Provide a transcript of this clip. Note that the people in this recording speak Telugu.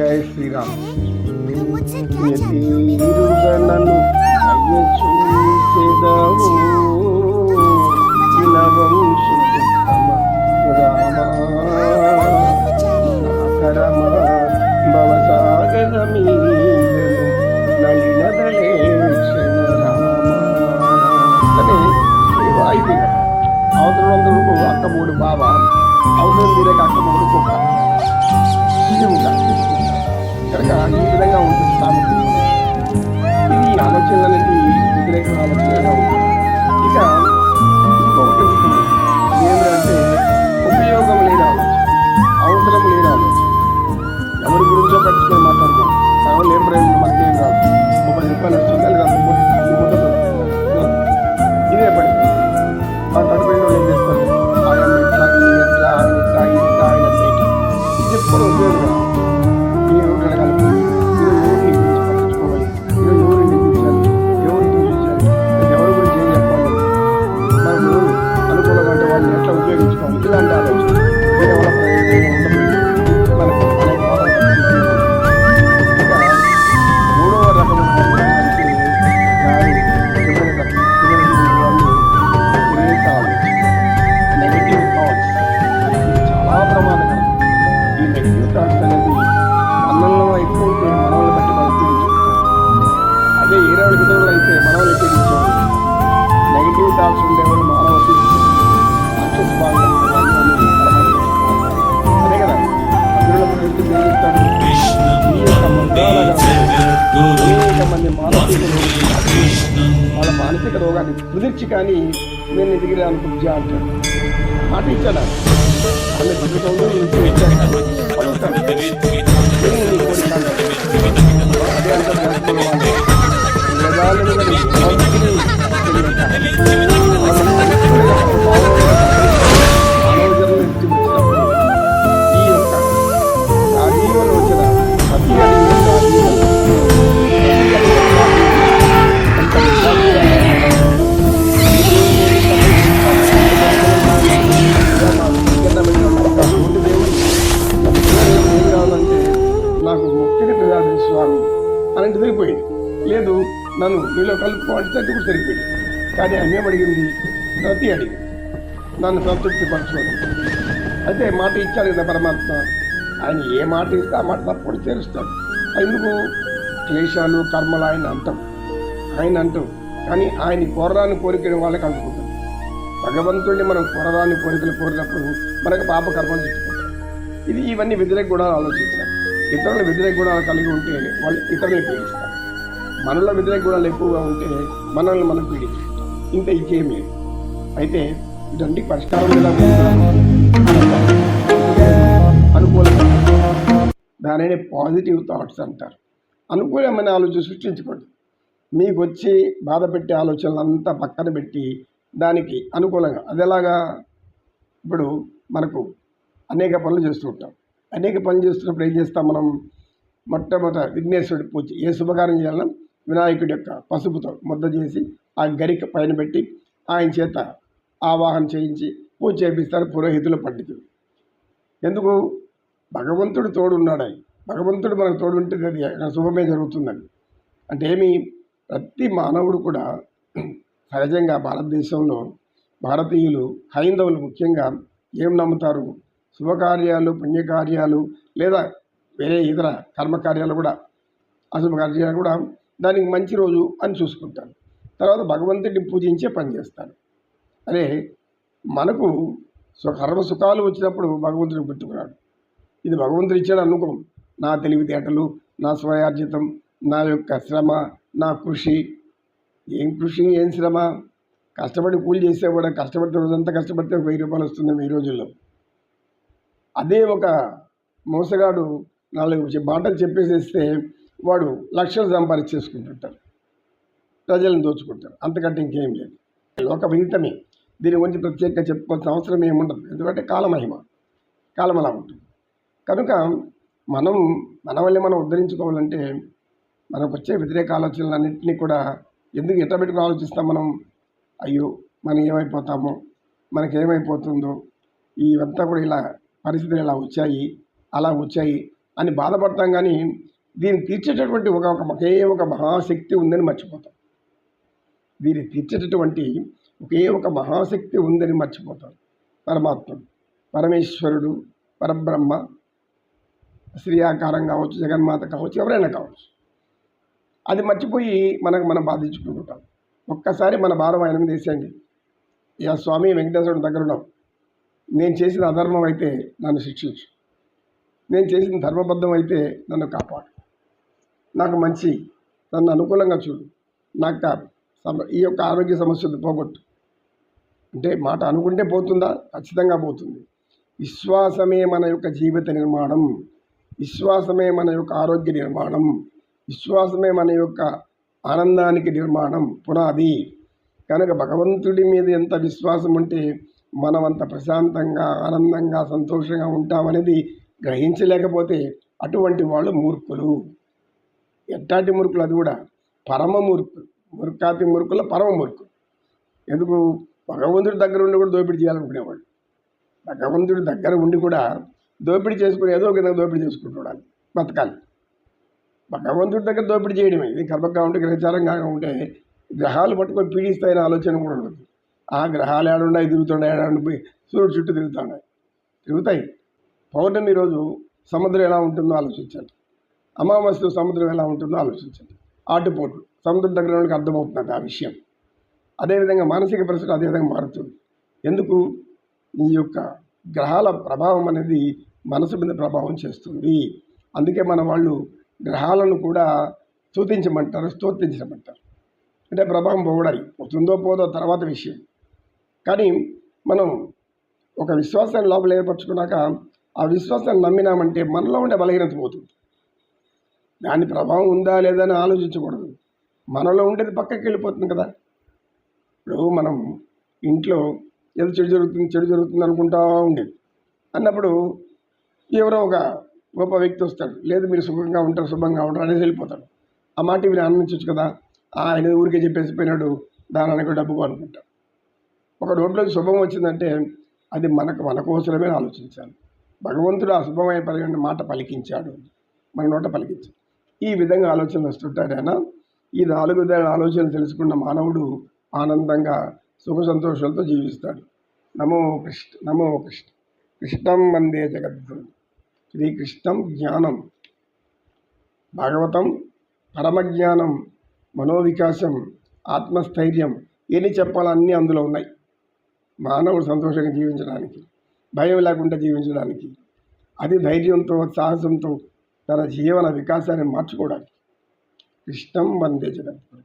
జై శ్రీరామ్. तुम मुझसे क्या चाहते हो मेरे తీరుగా నన్ను అయ్య చూసేదావు వినవంశుత్తమ రామ అకరమ భవసాగరమీయను నలినదలేక్షణ రామ అని అయిపోయిన అవతలందరూ అక్కమూడు బావ అవతలం తీరక అక్కమూడు కుక్క కనుక ఈ విధంగా ఉంటుంది సామెత. ఇది ఆలోచనలు అనేది వ్యతిరేక ఆలోచనగా ఉంటుంది. ఇక ఇంకొకటి ఉంటుంది ఏమిటంటే ఉపయోగం లేని ఆలోచన, అవసరం లేని ఆలోచన. ఎవరి గురించో పట్టించుకొని మాట్లాడుకోం. కేవలం ఏం ప్రయోజనం మనకేం రాదు. 30 రూపాయలు వస్తుంది లేదా ఇదే పడి ఆ కడుపులో ఏం చేస్తారు, ఆయన ఇట్లా ఎట్లా ఆయన ఇట్లా ఇట్లా ఆయన బయట ఇది చెప్పుకొని ఉపయోగం రాదు. ఎవరు అడగాలి, ఎవరిని పట్టించుకోవాలి, ఎవరు నిందించాలి, ఎవరు దూషించాలి, ఎవరి గురించి ఏం చెప్పాలి, మనకు అనుకూలంగా అంటే వాళ్ళని ఎట్లా ఉపయోగించుకోవాలి, ఇలాంటి ఆలోచన వేరే వాళ్ళ ప్రయోజనం ఉండదు. మనకు అనేక ఇంకా మూడవ రకం నెగటివ్ థాట్స్. చాలా ప్రమాదకరం. ఈ నెగటివ్ థాట్స్ అనేది మనల్లో ఎక్కువ ఉంటే మనల్ని బట్టి మనం పీడించుకుంటాం. అదే ఏరే వాళ్ళకి ఇతరులు అయితే మనల్ని పీడించేవాళ్ళు. నెగిటివ్ థాట్స్ ఉండేవాళ్ళు మానవ రాక్షస భాగం అదే కదా అందులో నిర్మిస్తాడు. ఈ యొక్క అనేక మంది వాళ్ళ మానసిక రోగాన్ని కుదిర్చి కానీ నేను ఎదిగిరే అనుకుంటా అంటాడు. మాట ఇచ్చాడు అన్ని బతుకుతాడు అదే ఈ యొక్క ఆజీవలోచన నాకు ముక్తిని ప్రజాది స్వామి అని సరిపోయింది. లేదు నన్ను నీలో కలుపుకోవాలంటే అది కూడా సరిపోయింది. కానీ అన్యం అడిగింది, రతి అడిగింది నన్ను సంతృప్తి పరచుకోండి. అయితే మాట ఇచ్చాడు కదా పరమాత్మ. ఆయన ఏ మాట ఇస్తే ఆ మాట తప్పకుండా చేరుస్తాడు. ఎందుకు క్లేశాలు కర్మలు ఆయన అంటాం, ఆయన అంటాం. కానీ ఆయన కోరరాని కోరికని వాళ్ళకి అందుకుంటాం. భగవంతుడిని మనం కోరరాని కోరికలు కోరినప్పుడు మనకు పాప కర్మలు చుట్టుకుంటాం. ఇవన్నీ వ్యతిరేక గుణాలు ఆలోచించాలి. ఇతరుల వ్యతిరేక గుణాలు కలిగి ఉంటే వాళ్ళు ఇతరులను పీడిస్తారు. మనలో వ్యతిరేక గుణాలు ఎక్కువగా ఉంటే మనల్ని మనం పీడించుకుంటాం. ఇంత ఇంకేం లేదు. అయితే ఇటువంటి పరిష్కారం అనుకూలమైన దానినే పాజిటివ్ థాట్స్ అంటారు. అనుకూలమైన ఆలోచన సృష్టించుకోండి. మీకు వచ్చి బాధ పెట్టే ఆలోచనలు అంతా పక్కన పెట్టి దానికి అనుకూలంగా అదేలాగా ఇప్పుడు మనకు అనేక పనులు చేస్తూ ఉంటాం. అనేక పనులు చేస్తున్నప్పుడు ఏం చేస్తాం మనం? మొట్టమొదట విఘ్నేశ్వరుడి పూజ. ఏ శుభకార్యం చేయాలన్నా వినాయకుడి యొక్క పసుపుతో ముద్ద చేసి ఆ గరిక పైన పెట్టి ఆయన చేత ఆవాహన చేయించి పూజ చేపిస్తారు పురోహితులు, పండితులు. ఎందుకు? భగవంతుడు తోడున్నాడు. ఆయన భగవంతుడు మనకు తోడు ఉంటే అది శుభమే జరుగుతుందని. అంటే ఏమి? ప్రతి మానవుడు కూడా సహజంగా భారతదేశంలో భారతీయులు హైందవులు ముఖ్యంగా ఏం నమ్ముతారు? శుభకార్యాలు, పుణ్యకార్యాలు లేదా వేరే ఇతర కర్మకార్యాలు కూడా, అశుభకార్యాలు కూడా దానికి మంచి రోజు అని చూసుకుంటారు. తర్వాత భగవంతుడిని పూజించే పని చేస్తారు. అదే మనకు కర్మ సుఖాలు వచ్చినప్పుడు భగవంతుడిని పెట్టుకున్నాడు. ఇది భగవంతుడు ఇచ్చాడు అనుకోం. నా తెలివితేటలు, నా స్వయార్జితం, నా యొక్క శ్రమ, నా కృషి. ఏం కృషి, ఏం శ్రమ? కష్టపడి కూలి చేస్తే కూడా కష్టపడితే రోజంతా కష్టపడితే 1000 రూపాయలు వస్తుంది ఈ రోజుల్లో. అదే ఒక మోసగాడు 4 మాటలు చెప్పేసేస్తే వాడు లక్షలు సంపాదించేసుకుంటుంటారు, ప్రజలను దోచుకుంటారు. అంతకంటే ఇంకేం లేదు. లోక విదితమే. దీని గురించి ప్రత్యేకంగా చెప్పుకోవాల్సిన అవసరం ఏముండదు. ఎందుకంటే కాలమహిమ, కాలం అలా ఉంటుంది. కనుక మన వల్లే మనం ఉద్ధరించుకోవాలంటే మనకు వచ్చే వ్యతిరేక ఆలోచనలన్నింటినీ కూడా ఎందుకు ఎట్లా పెట్టుకుని ఆలోచిస్తాం మనం? అయ్యో మనం ఏమైపోతామో, మనకేమైపోతుందో, ఇవంతా కూడా ఇలా పరిస్థితులు ఇలా వచ్చాయి, అలా వచ్చాయి అని బాధపడతాం, కానీ దీన్ని తీర్చేటటువంటి ఒకే ఒక మహాశక్తి ఉందని మర్చిపోతాం. దీన్ని తీర్చేటటువంటి ఒకే ఒక మహాశక్తి ఉందని మర్చిపోతాం. పరమాత్ముడు, పరమేశ్వరుడు, పరబ్రహ్మ, శ్రీయాకారం కావచ్చు, జగన్మాత కావచ్చు, ఎవరైనా కావచ్చు. అది మర్చిపోయి మనం బాధించుకుంటుంటాం. ఒక్కసారి మన భారం ఆయన మీద వేసేయండి. యా స్వామి, వెంకటేశ్వరుడు దగ్గర ఉన్నాం, నేను చేసిన అధర్మం అయితే నన్ను శిక్షించు, నేను చేసిన ధర్మబద్ధం అయితే నన్ను కాపాడు, నాకు మంచి, నన్ను అనుకూలంగా చూడు, నాకు ఈ యొక్క ఆరోగ్య సమస్యలు పోగొట్టు అంటే మాట అనుకుంటే పోతుందా? ఖచ్చితంగా పోతుంది. విశ్వాసమే మన యొక్క జీవిత నిర్మాణం, విశ్వాసమే మన యొక్క ఆరోగ్య నిర్మాణం, విశ్వాసమే మన యొక్క ఆనందానికి నిర్మాణం, పునాది. కనుక భగవంతుడి మీద ఎంత విశ్వాసం ఉంటే మనం అంత ప్రశాంతంగా, ఆనందంగా, సంతోషంగా ఉంటామనేది గ్రహించలేకపోతే అటువంటి వాళ్ళు మూర్ఖులు. ఎట్టాటి మూర్ఖులు? అది కూడా పరమ మూర్ఖులు. మూర్ఖాతి మూర్ఖుల పరమ మూర్ఖులు. ఎందుకు? భగవంతుడి దగ్గర ఉండి కూడా దోపిడీ చేయాలనుకునేవాళ్ళు. భగవంతుడి దగ్గర ఉండి కూడా దోపిడీ చేసుకుని ఏదో ఒక విధంగా దోపిడీ చేసుకుంటున్నాడు, బతకాలి. భగవంతుడి దగ్గర దోపిడీ చేయడమే. ఇది కర్మగా ఉంటే, గ్రహచారంగా ఉంటే గ్రహాలు పట్టుకొని పీడిస్తాయని ఆలోచన కూడా ఉండదు. ఆ గ్రహాలు ఏడున్నాయి, తిరుగుతున్నాయి, ఏడాడిపోయి సూర్యుడు చుట్టూ తిరుగుతాయి. పౌర్ణమి రోజు సముద్రం ఎలా ఉంటుందో ఆలోచించండి, అమావాస్య సముద్రం ఎలా ఉంటుందో ఆలోచించండి. ఆటుపోట్లు సముద్రం దగ్గర వాళ్ళకి అర్థమవుతుంది ఆ విషయం. అదేవిధంగా మానసిక పరిస్థితి అదేవిధంగా మారుతుంది. ఎందుకు? ఈ యొక్క గ్రహాల ప్రభావం అనేది మనసు మీద ప్రభావం చేస్తుంది. అందుకే మన వాళ్ళు గ్రహాలను కూడా స్తుతించమంటారు, స్తోత్రించమంటారు. అంటే ప్రభావం పోవడానికి పోతుందో పోదో తర్వాత విషయం. కానీ మనం ఒక విశ్వాసాన్ని లోపల ఏర్పరచుకున్నాక ఆ విశ్వాసాన్ని నమ్మినామంటే మనలో ఉండే బలహీనత పోతుంది. దాని ప్రభావం ఉందా లేదా అని ఆలోచించకూడదు. మనలో ఉండేది పక్కకి వెళ్ళిపోతుంది కదా. ఇప్పుడు మనం ఇంట్లో ఏదో చెడు జరుగుతుంది అనుకుంటా ఉండేది అన్నప్పుడు ఎవరో ఒక గొప్ప వ్యక్తి వస్తాడు, లేదు మీరు శుభంగా ఉంటారు అనేసి వెళ్ళిపోతాడు. ఆ మాట మీరు ఆనందించవచ్చు కదా, ఆయన ఊరికే చెప్పేసి పోయినాడు, దానికి డబ్బు అనుకుంటాడు. ఒక రోడ్లోకి శుభం వచ్చిందంటే అది మన కోసమే ఆలోచించాలి. భగవంతుడు ఆ శుభమైన మాట పలికించాడు, మన నోట పలికించాడు. ఈ విధంగా ఆలోచనలు వస్తుంటాడైనా ఈ 4 ఆలోచనలు తెలుసుకున్న మానవుడు ఆనందంగా సుఖ సంతోషాలతో జీవిస్తాడు. నమో కృష్ణ, నమో కృష్ణ. కృష్ణం వందే జగద్గురు. శ్రీకృష్ణం జ్ఞానం, భాగవతం పరమజ్ఞానం, మనోవికాసం, ఆత్మస్థైర్యం, ఏది చెప్పాలన్నీ అందులో ఉన్నాయి. మానవుడు సంతోషంగా జీవించడానికి, భయం లేకుండా జీవించడానికి, అది ధైర్యంతో, సాహసంతో తన జీవన వికాసాన్ని మార్చుకోవడానికి. కృష్ణం వందే జగద్గురు.